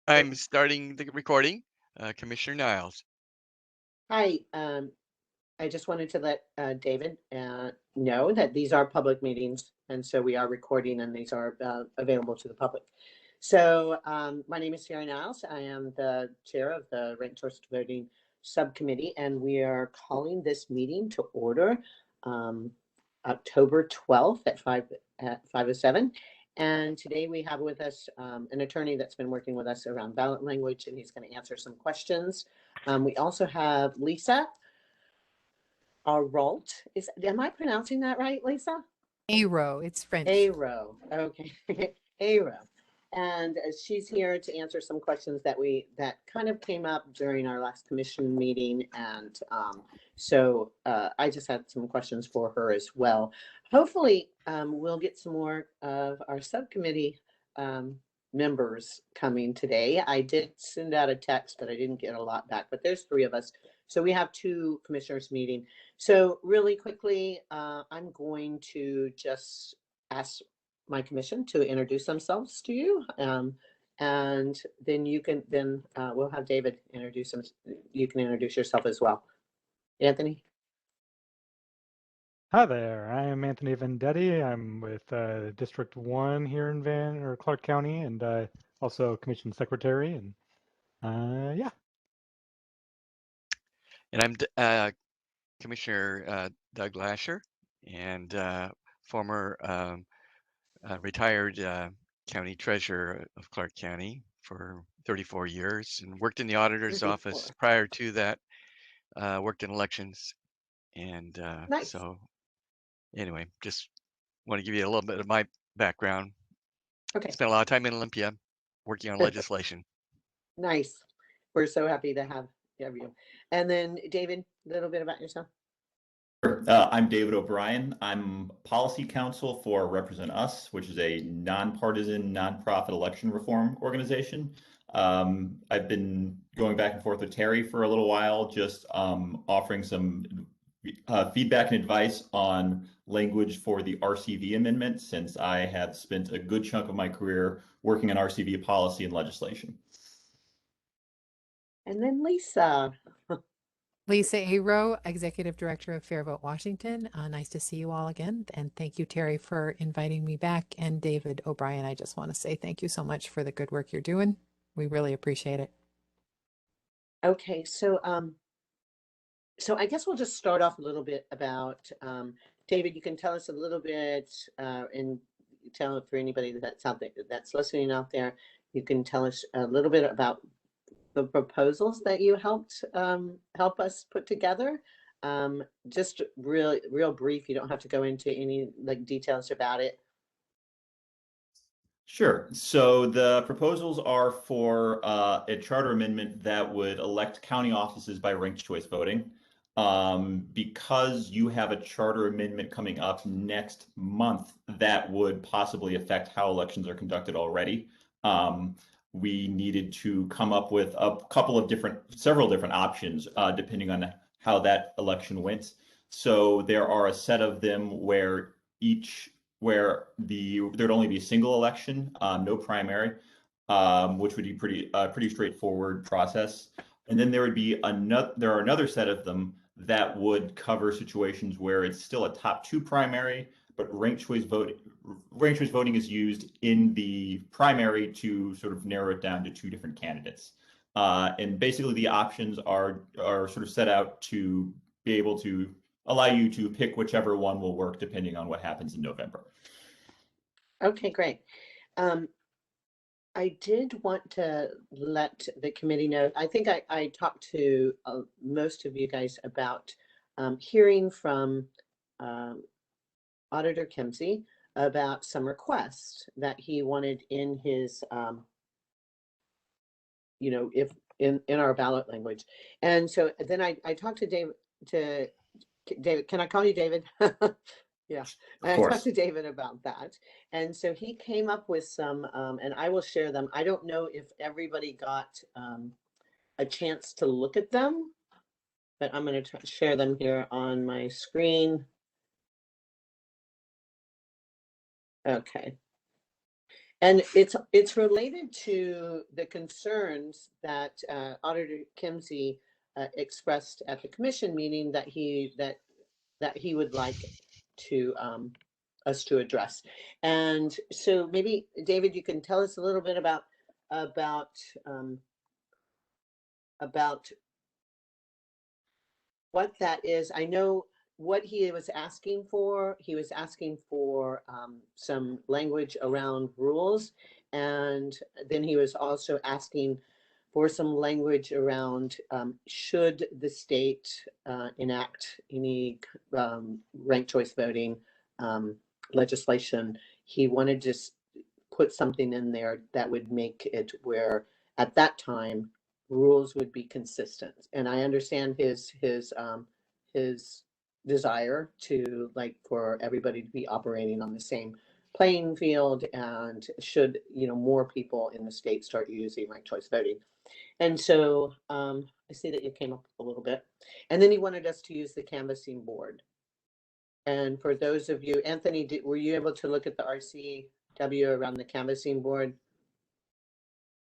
I'm starting the recording. Commissioner Niles. Hi, I just wanted to let David know that these are public meetings, and so we are recording, and these are available to the public. So my name is Sarah Niles. I am the chair of the Ranked Choice Voting Subcommittee, and we are calling this meeting to order October 12th at 5:07. And today we have with us an attorney that's been working with us around ballot language, and he's going to answer some questions. We also have Lisa Aralt. Am I pronouncing that right, Lisa? Aro, it's French. Aro, okay. Aro. And she's here to answer some questions that kind of came up during our last commission meeting. And so I just had some questions for her as well. Hopefully we'll get some more of our subcommittee members coming today. I did send out a text, but I didn't get a lot back, but there's 3 of us. So we have 2 commissioners meeting. So really quickly, I'm going to just ask my commission to introduce themselves to you. And then we'll have David introduce him. You can introduce yourself as well. Anthony? Hi there, I am Anthony Vendetti. I'm with District 1 here in Clark County, and also Commission Secretary, and yeah. And I'm Commissioner Doug Lasher, and former retired county treasurer of Clark County for 34 years, and worked in the auditor's office prior to that. Worked in elections, and Nice. So anyway, just want to give you a little bit of my background. Okay. Spent a lot of time in Olympia working on legislation. Nice. We're so happy to have you. And then David, a little bit about yourself. I'm David O'Brien. I'm policy counsel for Represent Us, which is a nonpartisan, nonprofit election reform organization. I've been going back and forth with Terry for a little while, just offering some feedback and advice on language for the RCV amendment, since I have spent a good chunk of my career working on RCV policy and legislation. And then Lisa. Lisa Aro, Executive Director of Fair Vote Washington. Nice to see you all again. And thank you, Terry, for inviting me back. And David O'Brien, I just want to say thank you so much for the good work you're doing. We really appreciate it. Okay, so I guess we'll just start off a little bit about, David, you can tell us a little bit and tell for anybody that's out there, that's listening out there, you can tell us a little bit about the proposals that you helped help us put together. Just real brief. You don't have to go into any details about it. Sure. So the proposals are for a charter amendment that would elect county offices by ranked choice voting. Because you have a charter amendment coming up next month that would possibly affect how elections are conducted already. We needed to come up with several different options depending on how that election went. So there are a set of them where there'd only be a single election, no primary, which would be pretty straightforward process. And then there are another set of them that would cover situations where it's still a top 2 primary, but ranked choice voting is used in the primary to sort of narrow it down to 2 different candidates. And basically the options are sort of set out to be able to allow you to pick whichever one will work depending on what happens in November. Okay, great. I did want to let the committee know, I think I talked to most of you guys about hearing from Auditor Kemsey about some requests that he wanted in his, if in our ballot language. And so then I talked to David, can I call you David? Yeah, and I talked to David about that. And so he came up with some, and I will share them. I don't know if everybody got a chance to look at them, but I'm going to share them here on my screen. Okay. And it's related to the concerns that Auditor Kimsey expressed at the commission meeting that he would like to us to address. And so maybe David, you can tell us a little bit about what that is. I know what he was asking for. He was asking for some language around rules, and then he was also asking for some language around should the state enact any ranked choice voting legislation. He wanted to put something in there that would make it where at that time rules would be consistent. And I understand his desire to like for everybody to be operating on the same playing field, and should more people in the state start using ranked choice voting. And so I see that you came up a little bit, and then he wanted us to use the canvassing board. And for those of you, Anthony, were you able to look at the RCW around the canvassing board?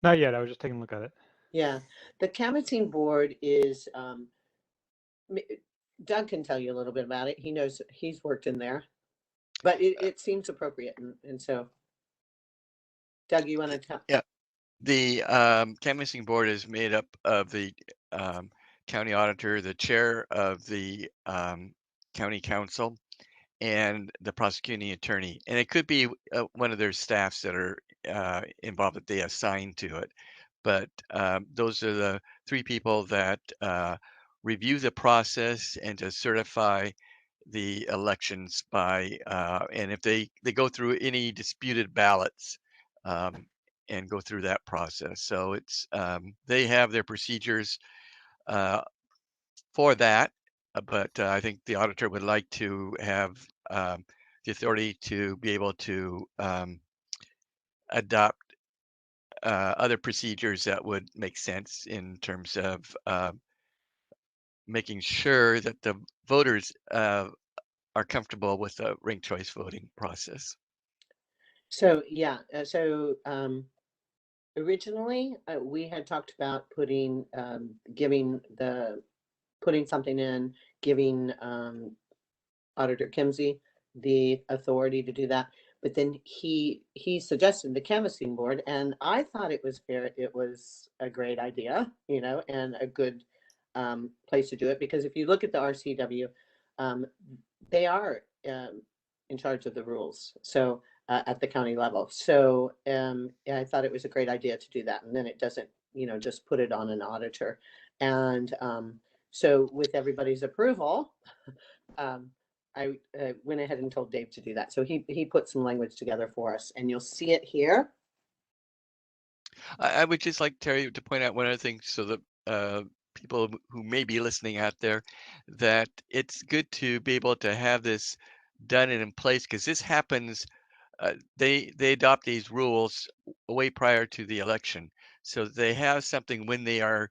Not yet. I was just taking a look at it. Yeah, the canvassing board is, Doug can tell you a little bit about it. He knows, he's worked in there, but it seems appropriate. And so, Doug, you want to tell? Yeah, the canvassing board is made up of the county auditor, the chair of the county council, and the prosecuting attorney. And it could be one of their staffs that are involved that they assign to it. But those are the three people that review the process and to certify the elections by, and if they go through any disputed ballots and go through that process. So it's they have their procedures for that, but I think the auditor would like to have the authority to be able to adopt other procedures that would make sense in terms of making sure that the voters are comfortable with the ranked choice voting process. So yeah, originally we had talked about putting putting something in, giving Auditor Kimsey the authority to do that. But then he suggested the canvassing board, and I thought it was fair. It was a great idea, and a good place to do it, because if you look at the RCW, they are in charge of the rules. So at the county level. So I thought it was a great idea to do that, and then it doesn't, just put it on an auditor. And so with everybody's approval, I went ahead and told Dave to do that. So he put some language together for us, and you'll see it here. I would just like Terry to point out one other thing, so that people who may be listening out there, that it's good to be able to have this done and in place, because this happens. They adopt these rules way prior to the election, so they have something when they are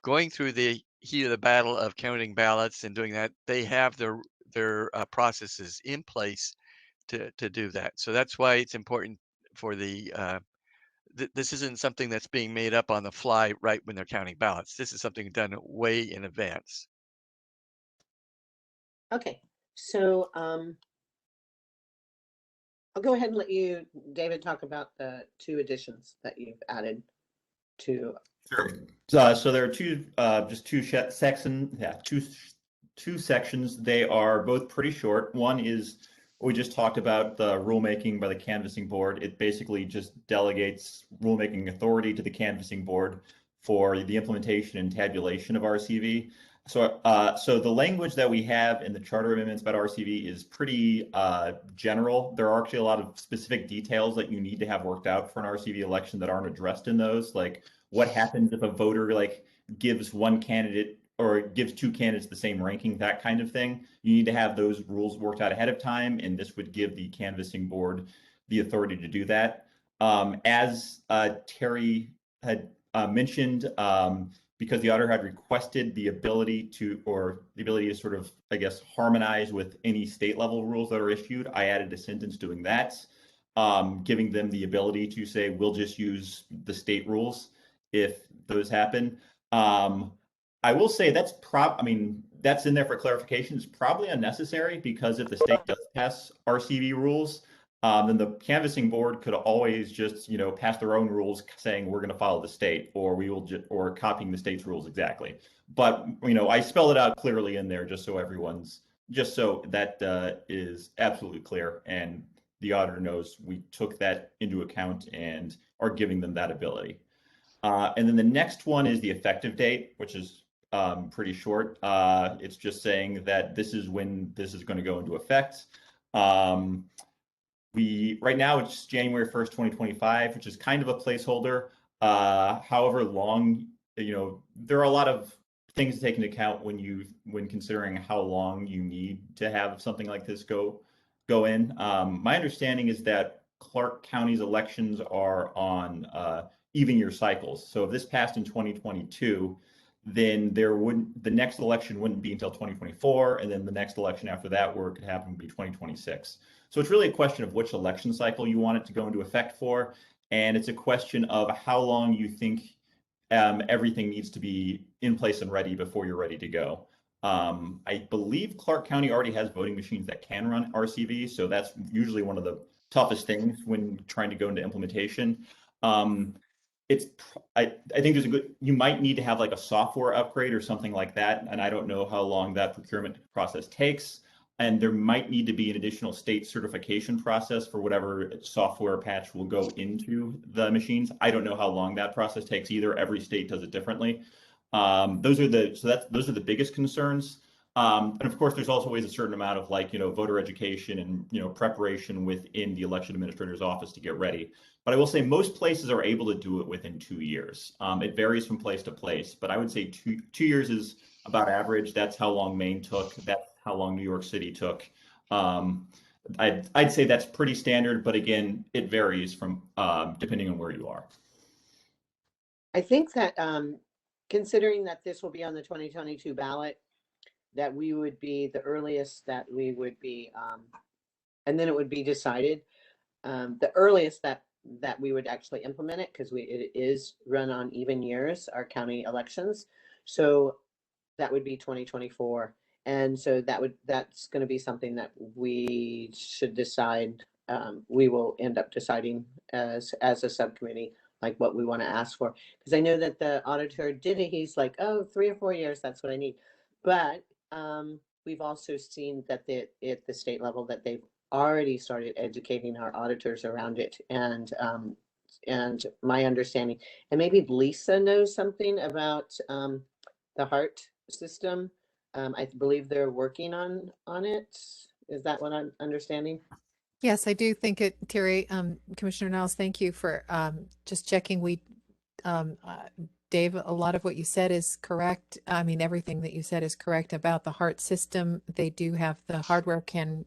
going through the heat of the battle of counting ballots and doing that. They have their processes in place to do that. So that's why it's important for the this isn't something that's being made up on the fly right when they're counting ballots. This is something done way in advance. Okay, so I'll go ahead and let you, David, talk about the two additions that you've added to. Sure. So there are two sections. They are both pretty short. One is we just talked about the rulemaking by the canvassing board. It basically just delegates rulemaking authority to the canvassing board for the implementation and tabulation of RCV. So the language that we have in the charter amendments about RCV is pretty general. There are actually a lot of specific details that you need to have worked out for an RCV election that aren't addressed in those, like what happens if a voter gives one candidate or gives two candidates the same ranking, that kind of thing. You need to have those rules worked out ahead of time, and this would give the canvassing board the authority to do that. As Terry had mentioned, because the auditor had requested the ability to sort of, I guess, harmonize with any state level rules that are issued, I added a sentence doing that. giving them the ability to say, we'll just use the state rules if those happen. I will say that's that's in there for clarification. It's probably unnecessary because if the state does pass RCV rules, then the canvassing board could always just, pass their own rules saying we're going to follow the state, or we will or copying the state's rules exactly. But, I spelled it out clearly in there just so that is absolutely clear. And the auditor knows we took that into account and are giving them that ability. And then the next one is the effective date, which is pretty short. It's just saying that this is when this is going to go into effect. Right now it's January 1st, 2025, which is kind of a placeholder. However long, there are a lot of things to take into account when considering how long you need to have something like this go in. My understanding is that Clark County's elections are on even year cycles. So if this passed in 2022, then the next election wouldn't be until 2024, and then the next election after that, where it could happen, would be 2026. So it's really a question of which election cycle you want it to go into effect for, and it's a question of how long you think everything needs to be in place and ready before you're ready to go. I believe Clark County already has voting machines that can run RCV, so that's usually one of the toughest things when trying to go into implementation. I think you might need to have like a software upgrade or something like that, and I don't know how long that procurement process takes. And there might need to be an additional state certification process for whatever software patch will go into the machines. I don't know how long that process takes either. Every state does it differently. Those are the biggest concerns. And of course, there's also always a certain amount of voter education and preparation within the election administrator's office to get ready. But I will say most places are able to do it within 2 years. It varies from place to place, but I would say 2 years is about average. That's how long Maine took. That's how long New York City took. I'd say that's pretty standard, but again, it varies from depending on where you are. I think that considering that this will be on the 2022 ballot, that we would be the earliest that we would be, and then it would be decided, the earliest that we would actually implement it, because it is run on even years, our county elections. So that would be 2024. And so that's going to be something that we should decide. We will end up deciding as a subcommittee, like what we want to ask for. Because I know that the auditor did it. He's like, oh, 3 or 4 years, that's what I need. But we've also seen that at the state level that they've already started educating our auditors around it. And my understanding, and maybe Lisa knows something about the HART system. I believe they're working on it. Is that what I'm understanding? Yes, I do think it, Terry. Commissioner Niles, thank you for just checking. Dave, a lot of what you said is correct. I mean, everything that you said is correct about the HART system. They do have the hardware can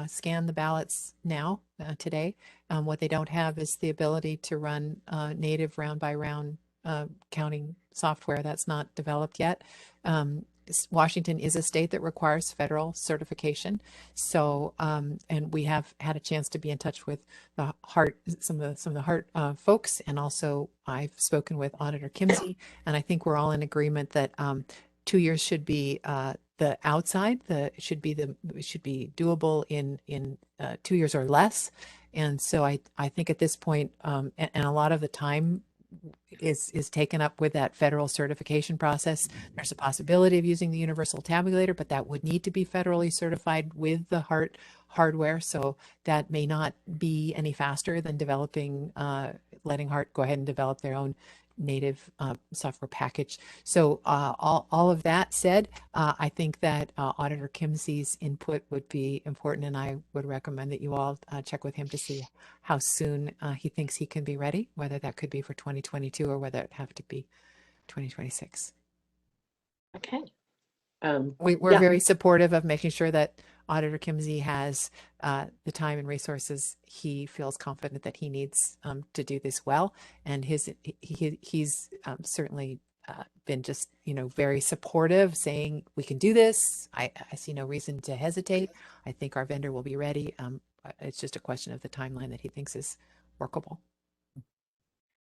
scan the ballots now, today. What they don't have is the ability to run native round by round counting software. That's not developed yet. Washington is a state that requires federal certification. So, and we have had a chance to be in touch with the HART, some of the HART folks, and also I've spoken with Auditor Kimsey, and I think we're all in agreement that 2 years should be the outside. It should be doable in 2 years or less. And so I think at this point, and a lot of the time is taken up with that federal certification process. There's a possibility of using the universal tabulator, but that would need to be federally certified with the HART hardware. So that may not be any faster than developing, letting HART go ahead and develop their own native software package. So all of that said, I think that Auditor Kimsey's input would be important, and I would recommend that you all check with him to see how soon he thinks he can be ready, whether that could be for 2022 or whether it have to be 2026. Okay. We're very supportive of making sure that Auditor Kimsey has the time and resources he feels confident that he needs to do this well. And he's certainly been just, very supportive, saying we can do this. I see no reason to hesitate. I think our vendor will be ready. it's just a question of the timeline that he thinks is workable.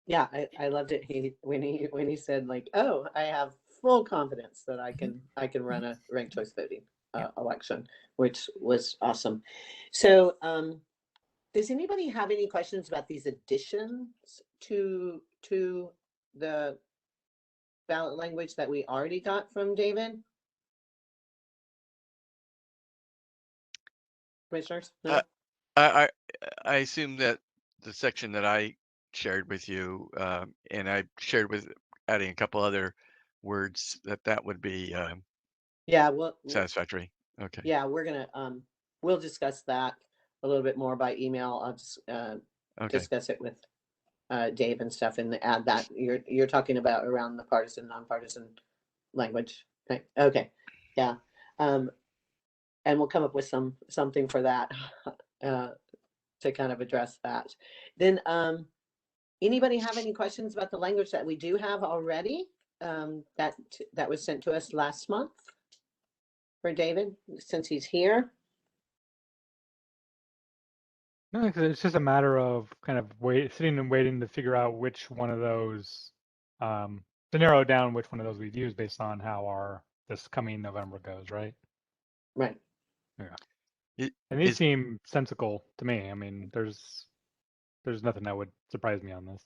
Yeah, I loved it. When he said like, "Oh, I have full confidence that I can run a ranked choice voting election," which was awesome. So, does anybody have any questions about these additions to the ballot language that we already got from David? Commissioners? No? I assume that the section that I shared with you, and I shared with adding a couple other words, that would be Yeah, well, satisfactory. Okay. yeah, we're gonna we'll discuss that a little bit more by email. I'll just Okay. discuss it with Dave and stuff and add that. You're talking about around the partisan, nonpartisan language. Okay. Yeah. And we'll come up with something for that to kind of address that. Then anybody have any questions about the language that we do have already that was sent to us last month for David, since he's here? No, 'cause it's just a matter of kind of sitting and waiting to figure out which one of those, to narrow down which one of those we'd use based on how this coming November goes, right? Right. Yeah. And these seem sensical to me. I mean, there's nothing that would surprise me on this.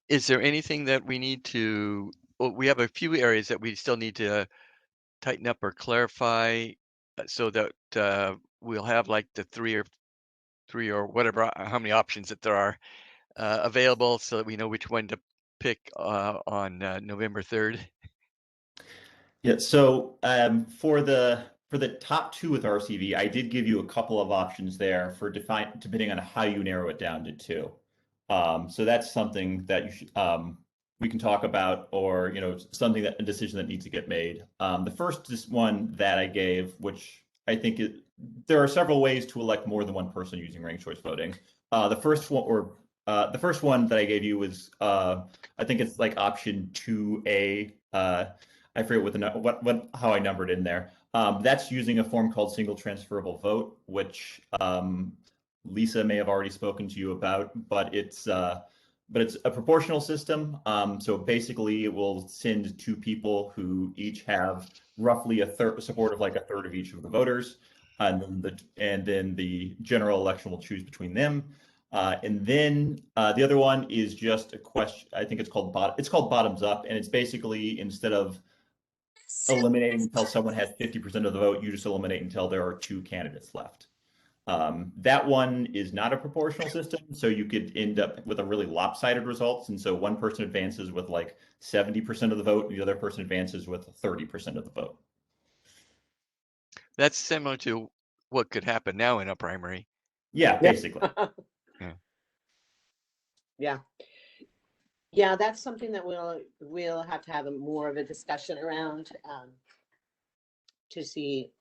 Is there anything that we need to? Well, we have a few areas that we still need to tighten up or clarify, so that we'll have like the three or whatever, how many options that there are available, so that we know which one to pick on November 3rd. Yeah, so for the top two with RCV, I did give you a couple of options there for depending on how you narrow it down to two. So that's something that you should we can talk about, or a decision that needs to get made. The first one that I gave, which I think there are several ways to elect more than one person using ranked choice voting. The first one that I gave you was I think it's like option 2A. I forget how I numbered in there. That's using a form called single transferable vote, which Lisa may have already spoken to you about, but it's a proportional system. So basically, it will send two people who each have roughly support of like a third of each of the voters, and then the general election will choose between them. And then the other one is just a question. I think it's called bottoms up, and it's basically, instead of eliminating until someone has 50% of the vote, you just eliminate until there are two candidates left. That one is not a proportional system, so you could end up with a really lopsided results. And so one person advances with like 70% of the vote, and the other person advances with 30% of the vote. That's similar to what could happen now in a primary. Yeah, basically. Yeah. Yeah, that's something that we'll have to have more of a discussion around to see,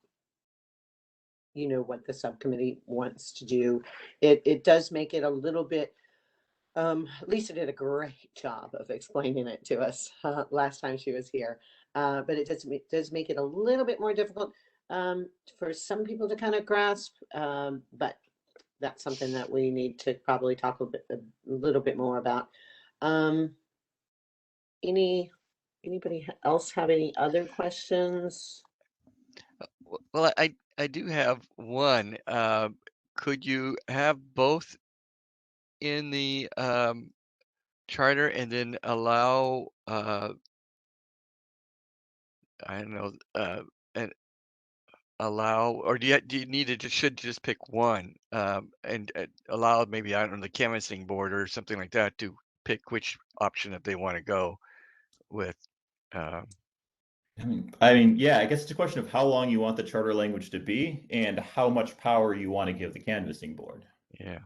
what the subcommittee wants to do. It does make it a little bit. Lisa did a great job of explaining it to us last time she was here, but it does make it a little bit more difficult for some people to kind of grasp. But that's something that we need to probably talk a little bit more about. Anybody else have any other questions? Well, I do have one. Could you have both in the charter and then allow I don't know and allow, or do you need to should just pick one and allow maybe, I don't know, the canvassing board or something like that to pick which option that they want to go with? I mean, yeah, I guess it's a question of how long you want the charter language to be and how much power you want to give the canvassing board. Yeah.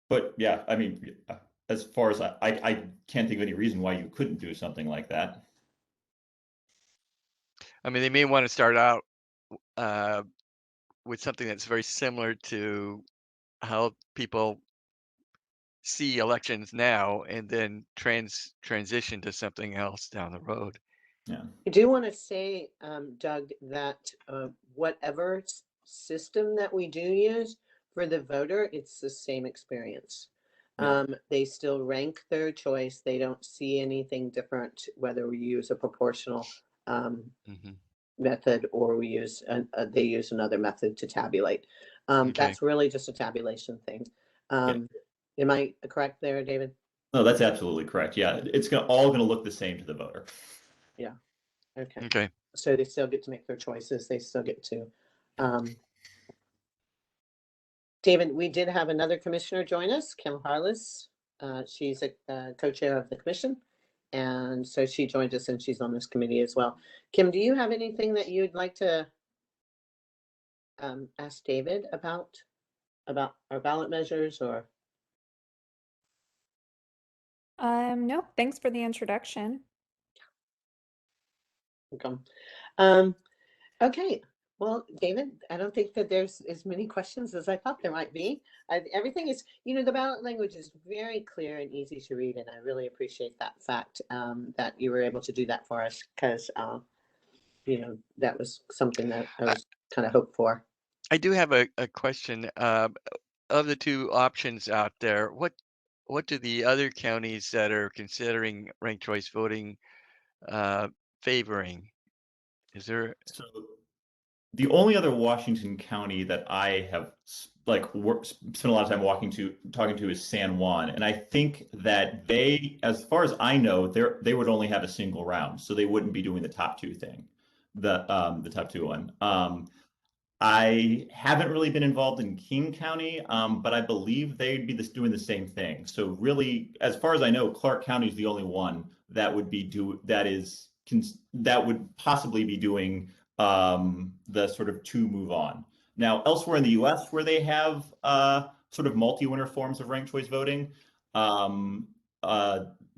But yeah, I mean, as far as I can't think of any reason why you couldn't do something like that. I mean, they may want to start out with something that's very similar to how people see elections now, and then transition to something else down the road. Yeah. I do want to say, Doug, that whatever system that we do use, for the voter, it's the same experience. Yeah. They still rank their choice. They don't see anything different, whether we use a proportional Mhm. method or we use, they use another method to tabulate. Okay. That's really just a tabulation thing. Am I correct there, David? No, that's absolutely correct. Yeah, it's all gonna look the same to the voter. Yeah. Okay. Okay. So they still get to make their choices. They still get to. David, we did have another commissioner join us, Kim Harless. She's a co-chair of the commission. And so she joined us and she's on this committee as well. Kim, do you have anything that you'd like to ask David about our ballot measures or? No, thanks for the introduction. Okay. Well, David, I don't think that there's as many questions as I thought there might be. Everything is, the ballot language is very clear and easy to read, and I really appreciate that fact that you were able to do that for us because, that was something that I was kind of hoped for. I do have a question. Of the two options out there, what do the other counties that are considering ranked choice voting favoring? Is there? So the only other Washington county that I have spent a lot of time talking to is San Juan, and I think that they, as far as I know, they would only have a single round, so they wouldn't be doing the top two thing, the top two one. I haven't really been involved in King County, but I believe they'd be doing the same thing. So really, as far as I know, Clark County is the only one that would that would possibly be doing the sort of two move on. Now, elsewhere in the U.S., where they have sort of multi-winner forms of ranked choice voting, that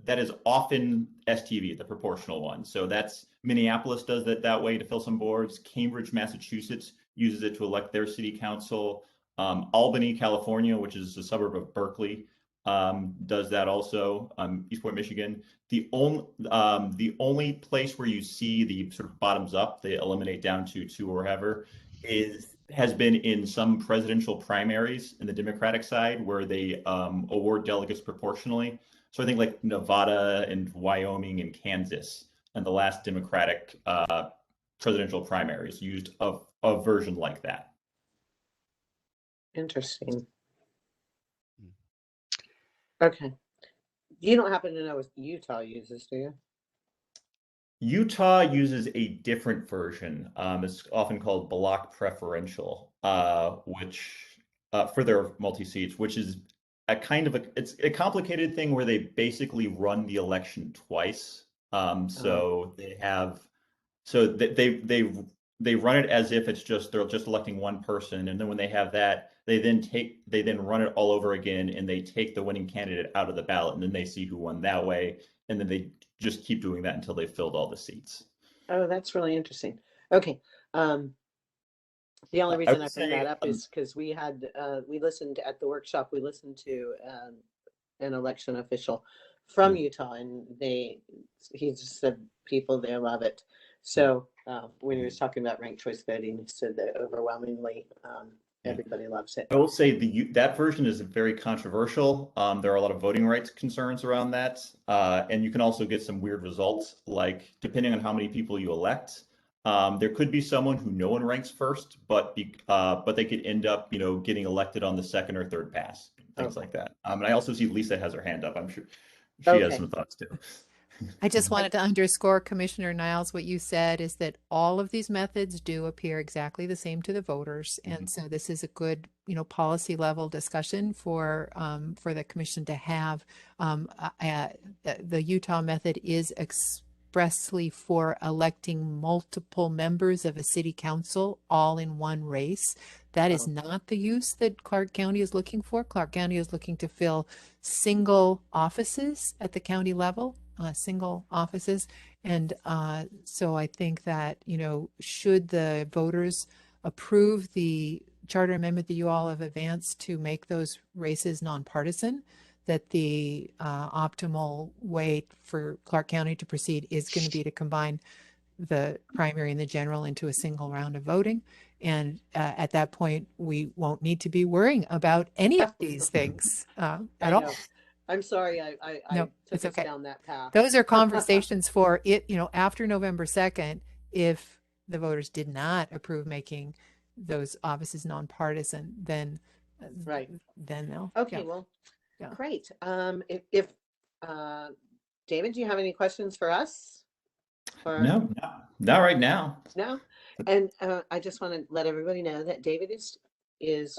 is often STV, the proportional one. So that's Minneapolis does that way to fill some boards. Cambridge, Massachusetts uses it to elect their city council. Albany, California, which is a suburb of Berkeley, does that also. East Point, Michigan. The only place where you see the sort of bottoms up, they eliminate down to two or whatever, has been in some presidential primaries in the Democratic side where they award delegates proportionally. So I think like Nevada and Wyoming and Kansas and the last Democratic presidential primaries used a version like that. Interesting. Okay. You don't happen to know what Utah uses, do you? Utah uses a different version. It's often called block preferential, which for their multi-seats, which is it's a complicated thing where they basically run the election twice. So they run it as if they're just electing one person, and then when they have that, they then run it all over again, and they take the winning candidate out of the ballot, and then they see who won that way, and then they just keep doing that until they've filled all the seats. Oh, that's really interesting. Okay. The only reason I bring that up is because we listened at the workshop, we listened to an election official from Utah, and he just said people there love it. So when he was talking about ranked choice voting, he said that overwhelmingly everybody loves it. I will say that version is very controversial. There are a lot of voting rights concerns around that, and you can also get some weird results, like depending on how many people you elect. There could be someone who no one ranks first, but they could end up, getting elected on the second or third pass, things like that. And I also see Lisa has her hand up. I'm sure she has some thoughts too. I just wanted to underscore, Commissioner Niles, what you said is that all of these methods do appear exactly the same to the voters. And so this is a good, policy level discussion for the commission to have. The Utah method is expressly for electing multiple members of a city council all in one race. That is not the use that Clark County is looking for. Clark County is looking to fill single offices at the county level. Single offices. And so I think that, should the voters approve the charter amendment that you all have advanced to make those races nonpartisan, that the optimal way for Clark County to proceed is going to be to combine the primary and the general into a single round of voting. And at that point, we won't need to be worrying about any of these things I at know. all. I'm sorry I No, took it's us okay. down that path. Those are conversations for it, after November 2nd, if the voters did not approve making those offices nonpartisan, then Right. then they'll. Okay, Yeah. well, Yeah. great. If David, do you have any questions for us? Or No, not right now. no? And I just want to let everybody know that David is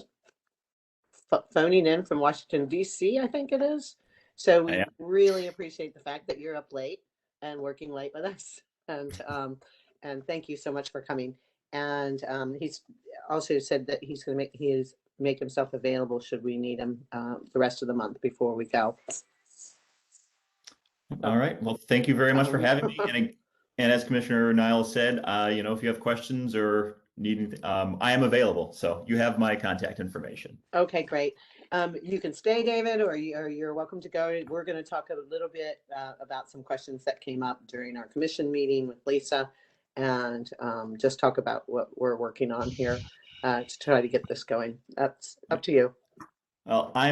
phoning in from Washington, D.C., I think it is. So we Yeah. really appreciate the fact that you're up late and working late with us. And thank you so much for coming. And he's also said that he's going to make himself available should we need him the rest of the month before we go. All right. Well, thank you very much for having me. And as Commissioner Niles said, if you have questions or need anything, I am available. So you have my contact information. Okay, great. You can stay, David, or you're welcome to go. We're going to talk a little bit about some questions that came up during our commission meeting with Lisa, and just talk about what we're working on here to try to get this going. That's up to you. Well, I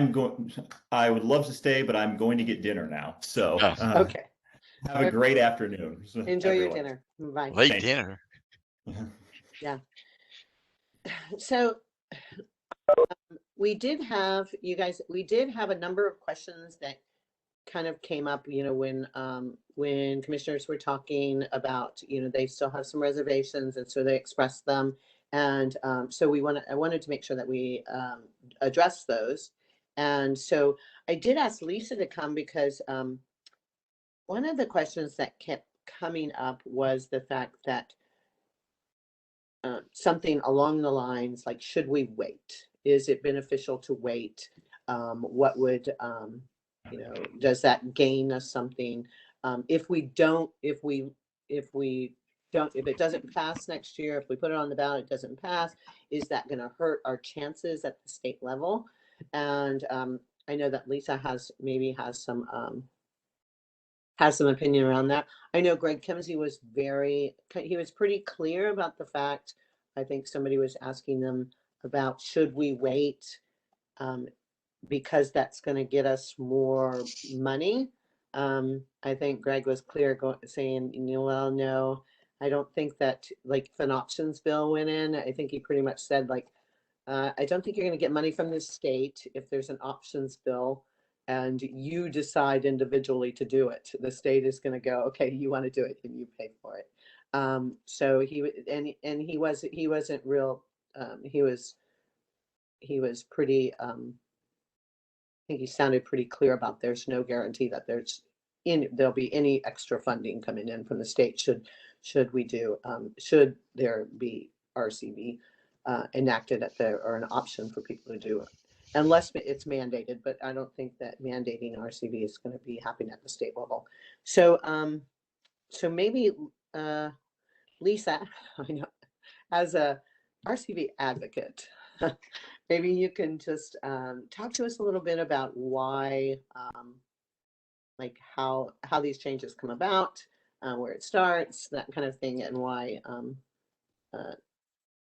would love to stay, but I'm going to get dinner now. So Okay. Have a great afternoon. Enjoy everyone. your dinner. Bye. Late Thanks. dinner. Yeah. So we did have a number of questions that kind of came up, when commissioners were talking about, they still have some reservations, and so they expressed them. And so I wanted to make sure that we address those. And so I did ask Lisa to come because one of the questions that kept coming up was the fact that something along the lines like, should we wait? Is it beneficial to wait? What would, does that gain us something? If it doesn't pass next year, if we put it on the ballot, it doesn't pass, is that going to hurt our chances at the state level? And I know that Lisa has some opinion around that. I know Greg Kimsey was pretty clear about the fact, I think somebody was asking them about, should we wait because that's going to get us more money? I think Greg was clear saying, well, no, I don't think that, like, if an options bill went in, I think he pretty much said, like, I don't think you're going to get money from the state if there's an options bill and you decide individually to do it. The state is going to go, okay, you want to do it and you pay for it. So he wasn't real. He was pretty. I think he sounded pretty clear about there's no guarantee that there'll be any extra funding coming in from the state should there be RCV enacted or an option for people to do it, unless it's mandated. But I don't think that mandating RCV is going to be happening at the state level. So maybe Lisa, I know, as a RCV advocate, maybe you can just talk to us a little bit about why, like how these changes come about, where it starts, that kind of thing, and why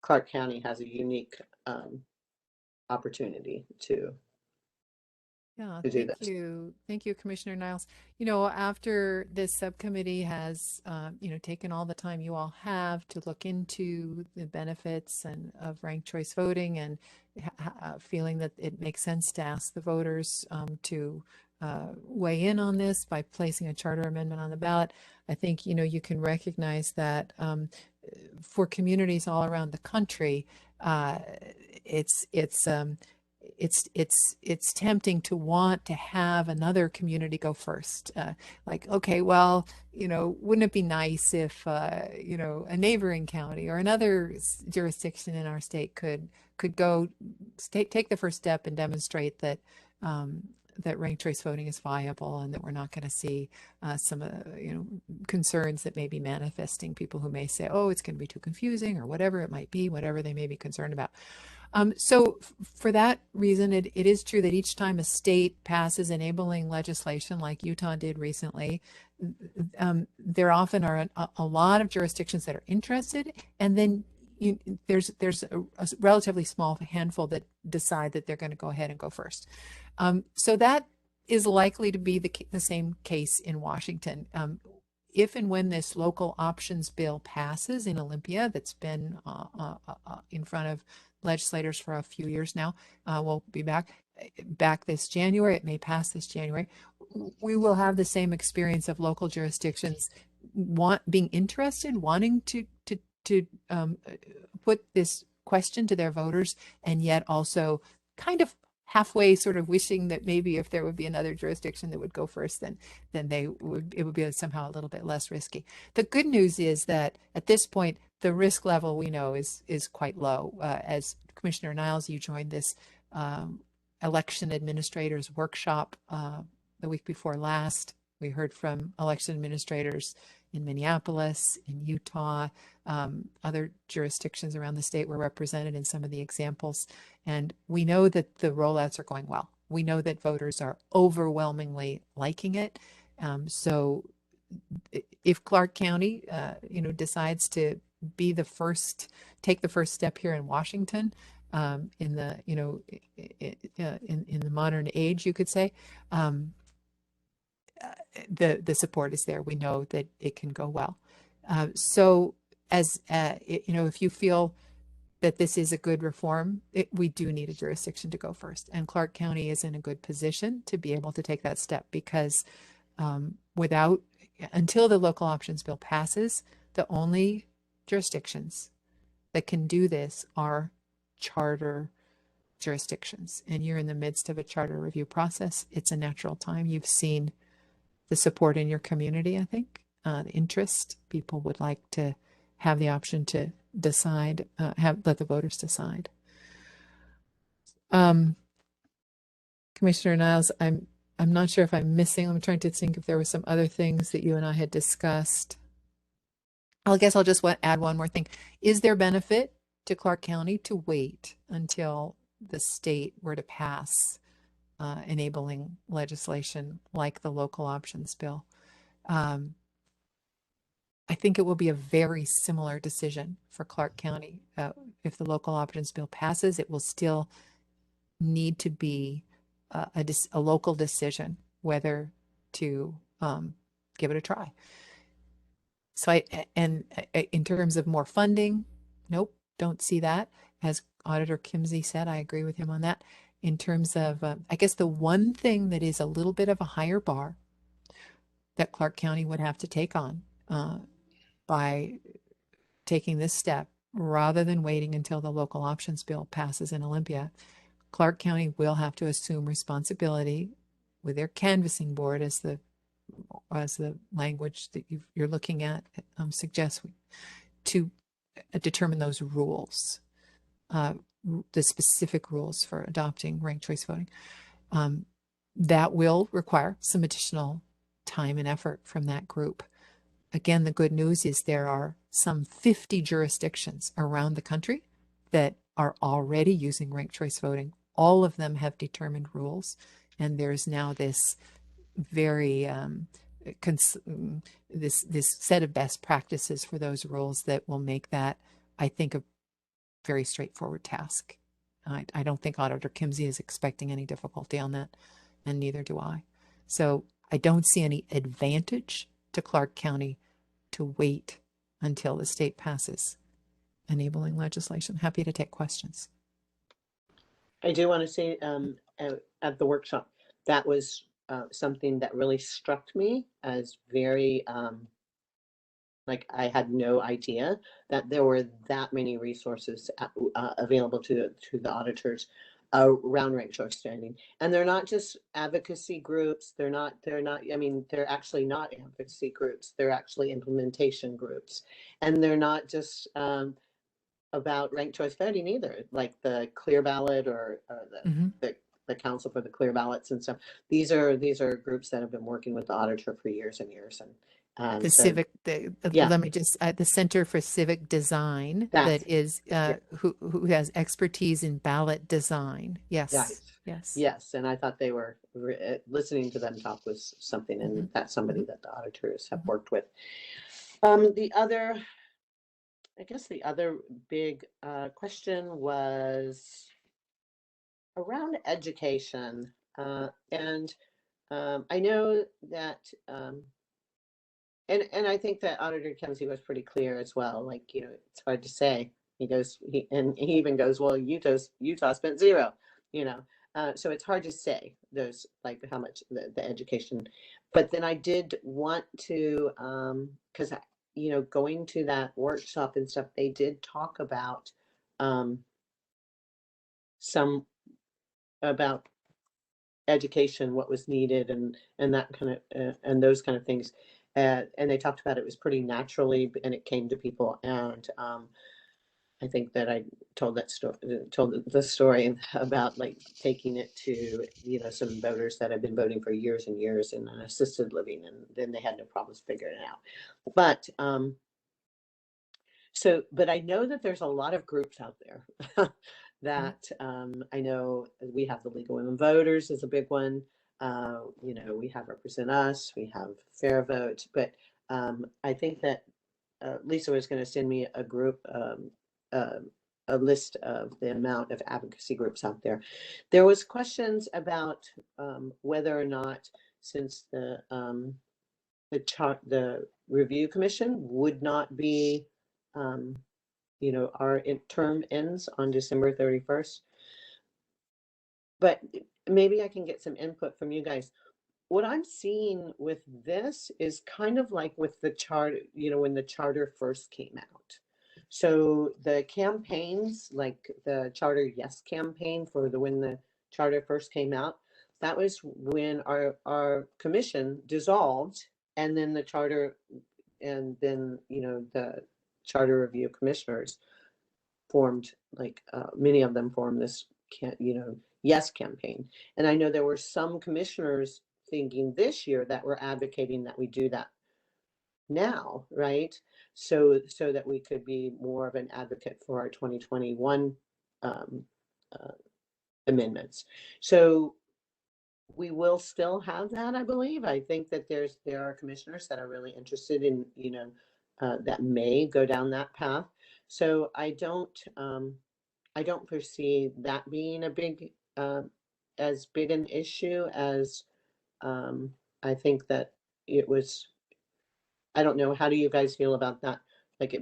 Clark County has a unique opportunity to do Thank this. you. Thank you, Commissioner Niles. After this subcommittee has, taken all the time you all have to look into the benefits of ranked choice voting and feeling that it makes sense to ask the voters to weigh in on this by placing a charter amendment on the ballot, I think, you can recognize that for communities all around the country, it's tempting to want to have another community go first. Like, okay, well, wouldn't it be nice if, a neighboring county or another jurisdiction in our state could go take the first step and demonstrate that that ranked choice voting is viable, and that we're not going to see some concerns that may be manifesting, people who may say, oh, it's going to be too confusing, or whatever it might be, whatever they may be concerned about. So for that reason, it is true that each time a state passes enabling legislation like Utah did recently, there often are a lot of jurisdictions that are interested, and then there's a relatively small handful that decide that they're going to go ahead and go first. So that is likely to be the same case in Washington. If and when this local options bill passes in Olympia, that's been in front of legislators for a few years now, we'll be back this January. It may pass this January. We will have the same experience of local jurisdictions being interested, wanting to put this question to their voters, and yet also kind of halfway sort of wishing that maybe if there would be another jurisdiction that would go first, then it would be somehow a little bit less risky. The good news is that at this point, the risk level we know is quite low. As Commissioner Niles, you joined this election administrators workshop the week before last. We heard from election administrators in Minneapolis, in Utah, other jurisdictions around the state were represented in some of the examples. And we know that the rollouts are going well. We know that voters are overwhelmingly liking it. So if Clark County, decides to be the first, take the first step here in Washington, in the, in the modern age, you could say, the support is there. We know that it can go well. So as if you feel that this is a good reform, we do need a jurisdiction to go first. And Clark County is in a good position to be able to take that step because until the local options bill passes, the only jurisdictions that can do this are charter jurisdictions. And you're in the midst of a charter review process. It's a natural time. You've seen the support in your community, I think, the interest. People would like to have the option to decide, let the voters decide. Commissioner Niles, I'm not sure if I'm missing. I'm trying to think if there were some other things that you and I had discussed. I guess I'll just add one more thing. Is there benefit to Clark County to wait until the state were to pass enabling legislation like the local options bill? I think it will be a very similar decision for Clark County. If the local options bill passes, it will still need to be a local decision whether to give it a try. So in terms of more funding, nope, don't see that. As Auditor Kimsey said, I agree with him on that. In terms of, I guess the one thing that is a little bit of a higher bar that Clark County would have to take on by taking this step, rather than waiting until the local options bill passes in Olympia, Clark County will have to assume responsibility with their canvassing board, as the language that you're looking at suggests, to determine those rules, the specific rules for adopting ranked choice voting. That will require some additional time and effort from that group. Again, the good news is there are some 50 jurisdictions around the country that are already using ranked choice voting. All of them have determined rules, and there's now this very this set of best practices for those rules that will make that, I think, a very straightforward task. I don't think Auditor Kimsey is expecting any difficulty on that, and neither do I. So I don't see any advantage to Clark County to wait until the state passes enabling legislation. Happy to take questions. I do want to say at the workshop, that was something that really struck me as very, like, I had no idea that there were that many resources available to the auditors around ranked choice voting. And they're not just advocacy groups. They're not, I mean, they're actually not advocacy groups. They're actually implementation groups. And they're not just about ranked choice voting either, like the Clear Ballot or the Council for the Clear Ballots and stuff. These are groups that have been working with the auditor for years and years. And let me just the Center for Civic Design, that is who has expertise in ballot design. Yes. And I thought they were listening to them talk was something, and that's somebody that the auditors have worked with. The other I guess the other big question was around education. And I know that, and I think that Auditor Kemsey was pretty clear as well. Like, it's hard to say. He even goes, well, Utah spent zero, you know. So it's hard to say those, like how much the education. But then I did want to, because going to that workshop and stuff, they did talk about some about education, what was needed, and that kind of and those kind of things. And they talked about it was pretty naturally, and it came to people. And I think that I told the story about like taking it to some voters that have been voting for years and years in an assisted living, and then they had no problems figuring it out. But but I know that there's a lot of groups out there that I know we have the League of Women Voters is a big one. We have Represent Us, we have Fair Vote, but I think that Lisa was going to send me a list of the amount of advocacy groups out there. There was questions about whether or not, since the review commission would not be, our term ends on December 31st. But maybe I can get some input from you guys. What I'm seeing with this is kind of like with the charter, when the charter first came out. So the campaigns, like the Charter Yes campaign when the charter first came out, that was when our commission dissolved, and then the charter, and then the charter review commissioners formed, like many of them formed this Yes campaign. And I know there were some commissioners thinking this year that were advocating that we do that now, right? So that we could be more of an advocate for our 2021 amendments. So we will still have that, I believe. I think that there are commissioners that are really interested in, that may go down that path. So I don't foresee that being as big an issue as I think that it was. I don't know. How do you guys feel about that? Like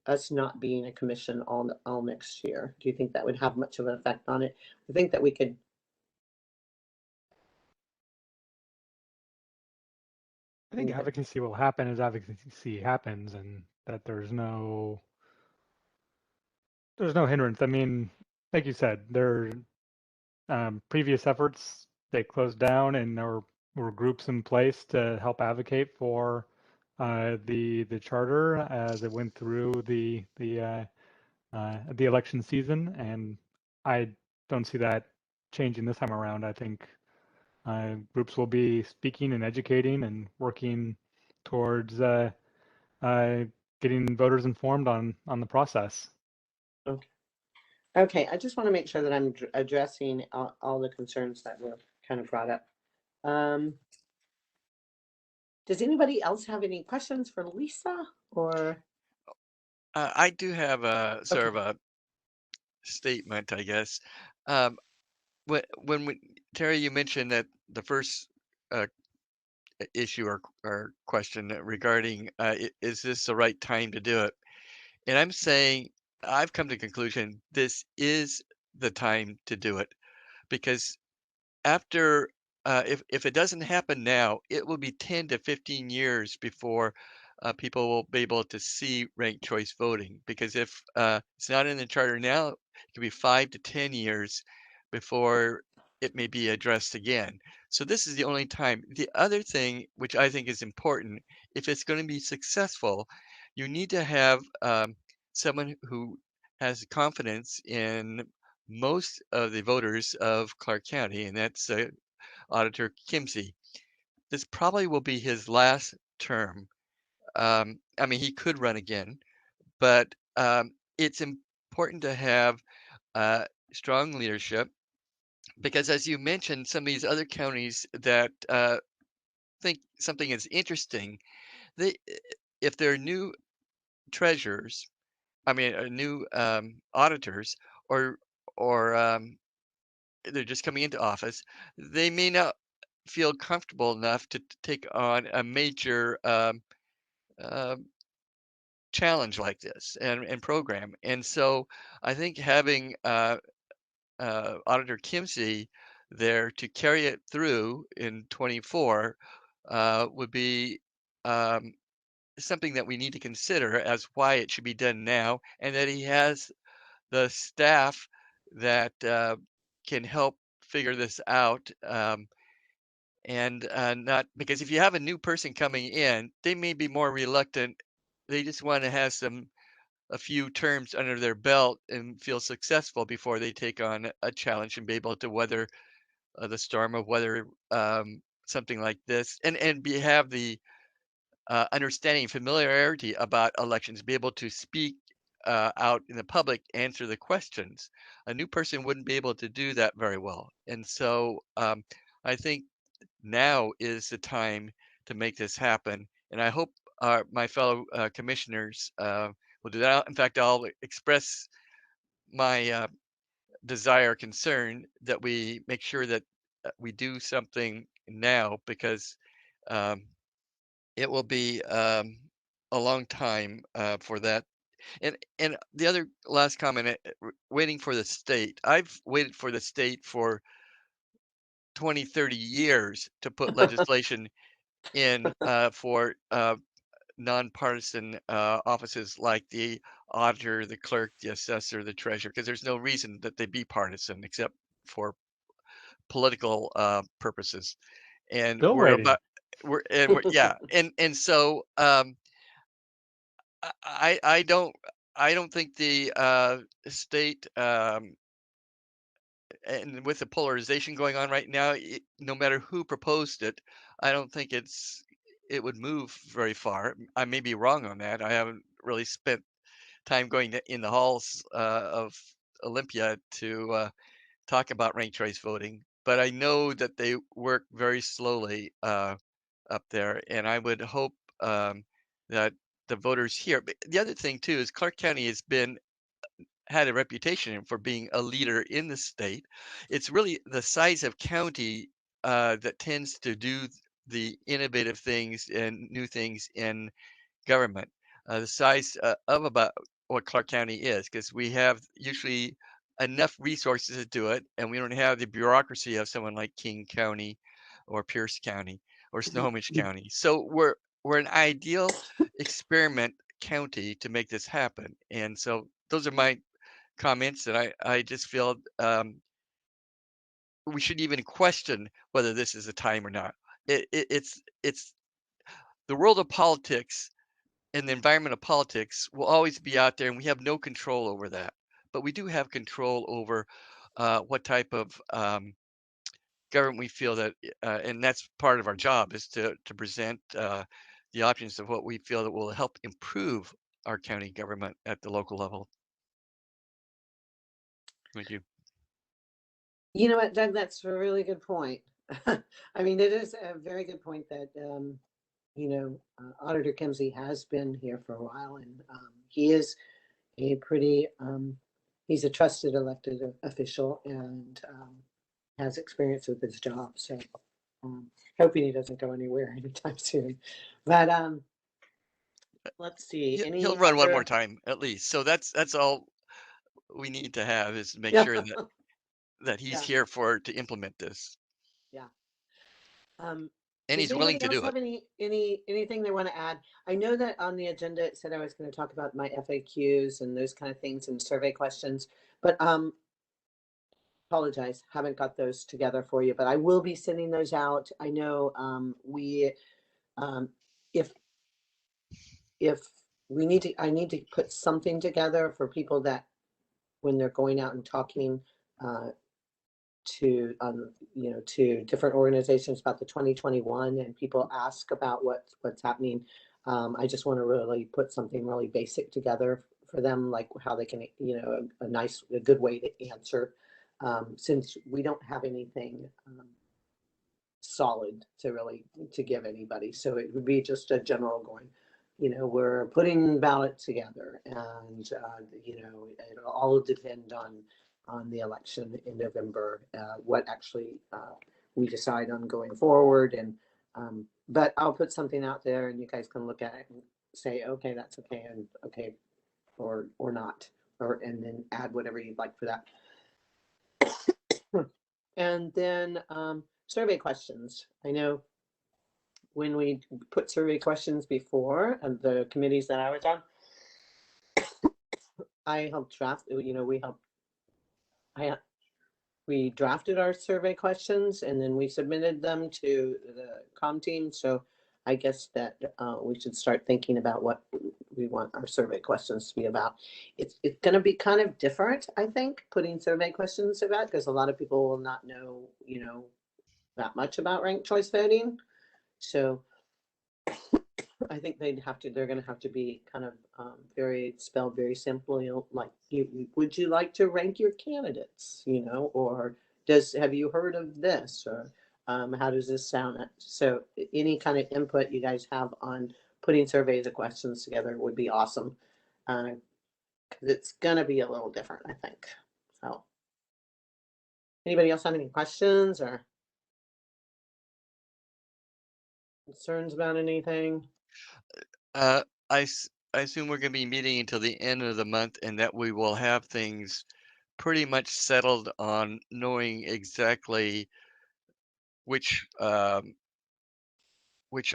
us not being a commission all next year. Do you think that would have much of an effect on it? I think that we could. I think advocacy will happen as advocacy happens, and that there's no hindrance. I mean, like you said, there previous efforts they closed down, and there were groups in place to help advocate for the charter as it went through the election season, and I don't see that changing this time around. I think groups will be speaking and educating and working towards getting voters informed on the process. Okay, I just want to make sure that I'm addressing all the concerns that were kind of brought up. Does anybody else have any questions for Lisa, or? I do have a sort of a statement, I guess. When Terry, you mentioned that the first issue or question regarding is this the right time to do it? And I'm saying I've come to the conclusion this is the time to do it, because after if it doesn't happen now, it will be 10 to 15 years before people will be able to see ranked choice voting. Because if it's not in the charter now, it could be 5 to 10 years before it may be addressed again. So this is the only time. The other thing, which I think is important, if it's going to be successful, you need to have someone who has confidence in most of the voters of Clark County, and that's Auditor Kimsey. This probably will be his last term. I mean, he could run again, but it's important to have strong leadership, because, as you mentioned, some of these other counties that think something is interesting, they, if they're new treasurers, new auditors, or they're just coming into office, they may not feel comfortable enough to take on a major uh, challenge like this and program. And so I think having Auditor Kimsey there to carry it through in 24 would be um, something that we need to consider as why it should be done now, and that he has the staff that can help figure this out. And not because if you have a new person coming in, they may be more reluctant. They just want to have a few terms under their belt and feel successful before they take on a challenge and be able to weather the storm of weather something like this, have the understanding, familiarity about elections, be able to speak out in the public, answer the questions. A new person wouldn't be able to do that very well, and so I think now is the time to make this happen. And I hope my fellow commissioners will do that. In fact, I'll express my desire, concern that we make sure that we do something now, because um, it will be a long time for that. And the other last comment, waiting for the state. I've waited for the state for 20, 30 years to put legislation in for nonpartisan offices like the auditor, the clerk, the assessor, the treasurer, because there's no reason that they be partisan except for political purposes. And Still waiting. yeah, and so I I don't I don't think the state and with the polarization going on right now, no matter who proposed it, I don't think it would move very far. I may be wrong on that. I haven't really spent time going in the halls of Olympia to talk about ranked choice voting, but I know that they work very slowly up there, and I would hope that the voters here. But the other thing too is Clark County has been had a reputation for being a leader in the state. It's really the size of county that tends to do the innovative things and new things in government. The size of about what Clark County is, because we have usually enough resources to do it, and we don't have the bureaucracy of someone like King County or Pierce County or Snohomish County. So we're an ideal experiment county to make this happen. And so those are my comments, and I just feel we shouldn't even question whether this is a time or not. It's the world of politics and the environment of politics will always be out there, and we have no control over that. But we do have control over what type of government we feel that, and that's part of our job is to present the options of what we feel that will help improve our county government at the local level. Thank you. You know what, Doug, that's a really good point. I mean, it is a very good point that, Auditor Kimsey has been here for a while, and he is a pretty, he's a trusted elected official and has experience with his job. So hoping he doesn't go anywhere anytime soon. But let's see. He'll run one more time at least. So that's all we need to have is make sure that he's here to implement this. Yeah. And he's willing to do have it. Anything they want to add? I know that on the agenda it said I was going to talk about my FAQs and those kind of things and survey questions, but apologize, haven't got those together for you, but I will be sending those out. I know if we need to, I need to put something together for people that when they're going out and talking to to different organizations about the 2021 and people ask about what's happening. I just want to really put something really basic together for them, like how they can, a good way to answer, since we don't have anything solid to give anybody. So it would be just a general going, we're putting ballot together, and it'll all depend on the election in November, what actually we decide on going forward. And but I'll put something out there, and you guys can look at it and say, okay, that's okay, and okay, or not, and then add whatever you'd like for that. And then survey questions. I know when we put survey questions before, and the committees that I was on, I helped draft. We drafted our survey questions, and then we submitted them to the comm team. So I guess that we should start thinking about what we want our survey questions to be about. It's going to be kind of different, I think, putting survey questions about, because a lot of people will not know, that much about ranked choice voting. So I think they're going to have to be kind of spelled very simply, like, would you like to rank your candidates, or have you heard of this, or how does this sound? So any kind of input you guys have on putting surveys of questions together would be awesome, because it's going to be a little different, I think. So anybody else have any questions or concerns about anything? I assume we're going to be meeting until the end of the month, and that we will have things pretty much settled on knowing exactly which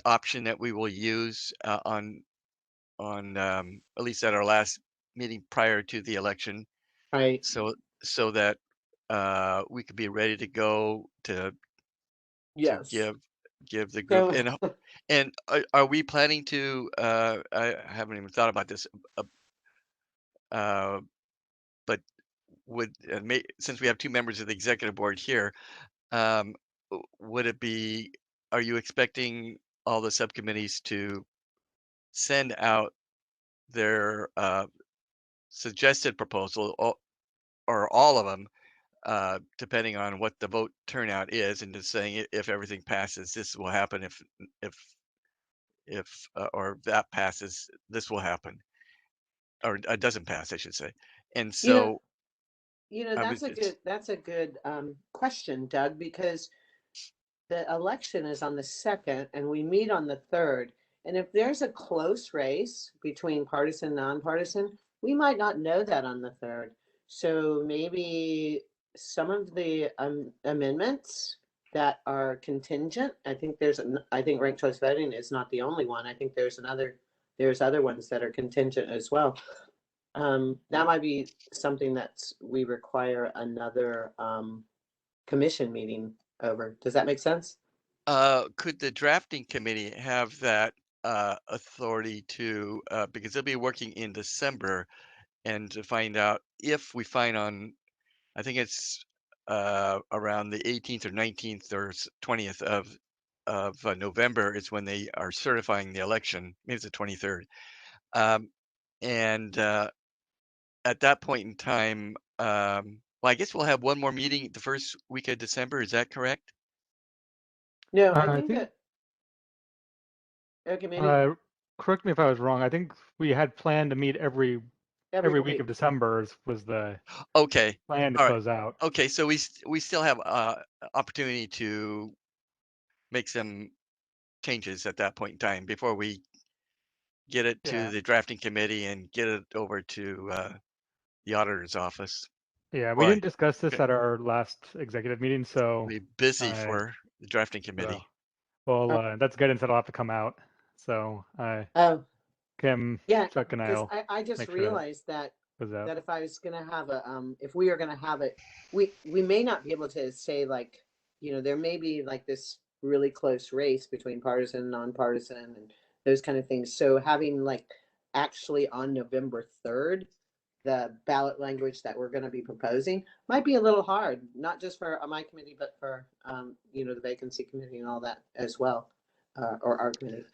option that we will use on at least at our last meeting prior to the election, Right. so that we could be ready to go to Yes. give the group. So, And are we planning to? I haven't even thought about this. But since we have two members of the executive board here, would it be? Are you expecting all the subcommittees to send out their suggested proposal, or all of them, depending on what the vote turnout is, and just saying if everything passes, this will happen. If or if that passes, this will happen, or doesn't pass, I should say. And so that's a good question, Doug, because the election is on the 2nd and we meet on the 3rd. And if there's a close race between partisan and nonpartisan, we might not know that on the 3rd. So maybe some of the amendments that are contingent, I think ranked choice voting is not the only one. I think there's other ones that are contingent as well. That might be something that we require another commission meeting over. Does that make sense? could the drafting committee have that authority to, because they'll be working in December, and to find out if we find on, I think it's around the 18th or 19th or 20th of November is when they are certifying the election. Maybe it's the 23rd. And at that point in time, well, I guess we'll have one more meeting the first week of December. Is that correct? No, I I think think, that committee correct me if I was wrong. I think we had planned to meet every week of December was the Okay. plan to All right. close out. Okay, so we still have opportunity to make some changes at that point in time before we get it to Yeah. the drafting committee and get it over to the auditor's office. Yeah, we Boy, didn't discuss this at our last executive meeting, so we'll be busy I- for the drafting committee. well, that's guidance that'll have to come out. So Kim, yeah, Chuck, and because I'll I just make sure that realized that goes out. if I was gonna have if we are gonna have it, we may not be able to say, like, there may be like this really close race between partisan and nonpartisan and those kind of things. So having, like, actually on November 3rd, the ballot language that we're going to be proposing might be a little hard, not just for my committee, but for the vacancy committee and all that as well, or our committee.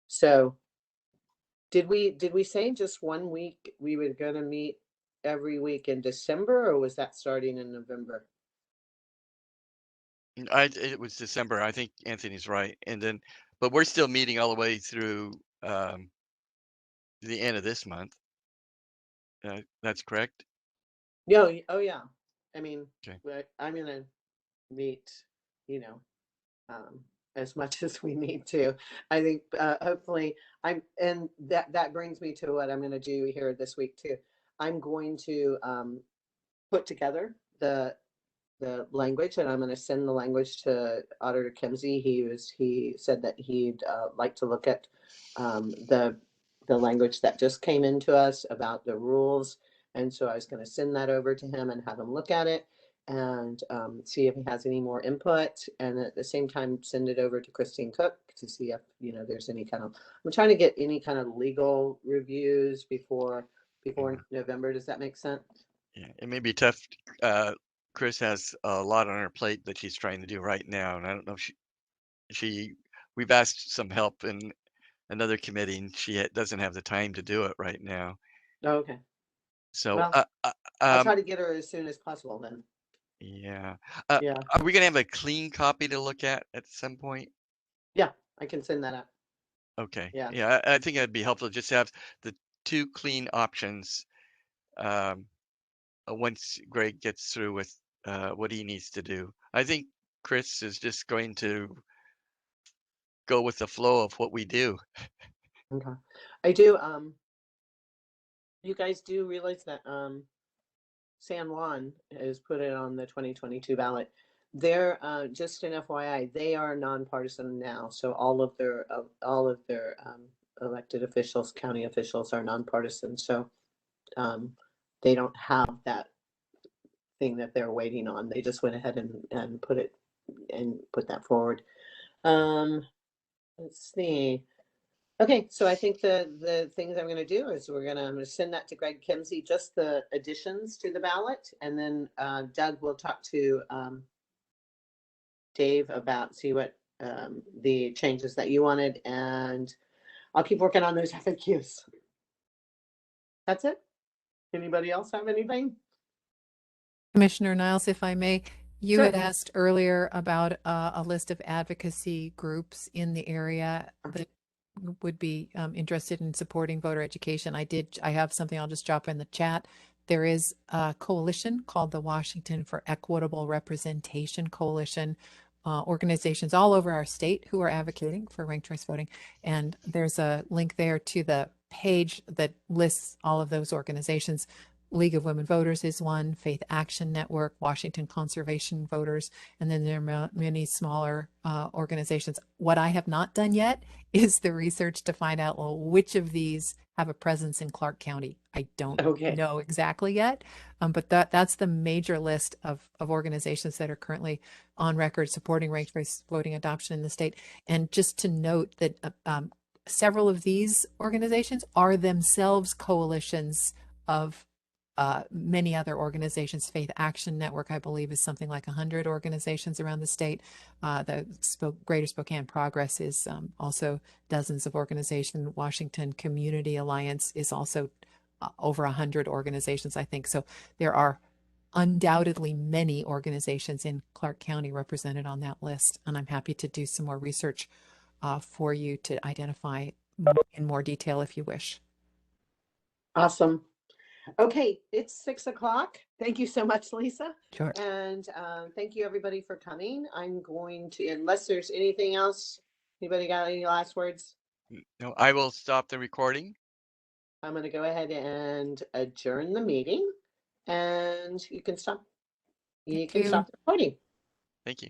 So did we say just 1 week we were going to meet every week in December, or was that starting in November? It was December. I think Anthony's right. And then, but we're still meeting all the way through um, the end of this month. That's correct. Oh yeah. I mean, Okay. I'm gonna meet, you know, um, as much as we need to. I think hopefully and that brings me to what I'm going to do here this week too. I'm going to put together the language, and I'm going to send the language to Auditor Kimsey. He said that he'd like to look at the language that just came into us about the rules, and so I was going to send that over to him and have him look at it and see if he has any more input, and at the same time send it over to Christine Cook to see if there's any kind of. I'm trying to get any kind of legal reviews before November. Does that make sense? Yeah, it may be tough. Chris has a lot on her plate that she's trying to do right now, and I don't know if we've asked some help in another committee, and she doesn't have the time to do it right now. Oh, okay. So, Well, I'll try to get her as soon as possible then. yeah. Yeah. Are we gonna have a clean copy to look at some point? Yeah, I can send that out. Okay. Yeah. Yeah, I think it'd be helpful just to have the two clean options once Greg gets through with what he needs to do. I think Chris is just going to go with the flow of what we do. Okay. I do. You guys do realize that San Juan has put it on the 2022 ballot. They're just an FYI, they are nonpartisan now. So all of their elected officials, county officials, are nonpartisan. So they don't have that thing that they're waiting on. They just went ahead and put that forward. Let's see. Okay, so I think the things I'm going to do is I'm going to send that to Greg Kimsey, just the additions to the ballot, and then Doug will talk to Dave about see what the changes that you wanted, and I'll keep working on those FAQs. That's it. Anybody else have anything? Commissioner Niles, if I may, you Sure. had asked earlier about a list of advocacy groups in the area that would be interested in supporting voter education. I have something I'll just drop in the chat. There is a coalition called the Washington for Equitable Representation Coalition, organizations all over our state who are advocating for ranked choice voting. And there's a link there to the page that lists all of those organizations. League of Women Voters is one, Faith Action Network, Washington Conservation Voters, and then there are many smaller organizations. What I have not done yet is the research to find out, well, which of these have a presence in Clark County. I don't know exactly yet, but that's the major list of organizations that are currently on record supporting ranked choice voting adoption in the state. And just to note that several of these organizations are themselves coalitions of many other organizations. Faith Action Network, I believe, is something like 100 organizations around the state. The Greater Spokane Progress is also dozens of organizations. Washington Community Alliance is also over 100 organizations, I think. So there are undoubtedly many organizations in Clark County represented on that list. And I'm happy to do some more research for you to identify in more detail if you wish. Awesome. Okay, it's 6 o'clock. Thank you so much, Lisa. Sure. And thank you everybody for coming. I'm going to, unless there's anything else, anybody got any last words? No, I will stop the recording. I'm going to go ahead and adjourn the meeting, and you can stop. You can stop the recording. Thank you.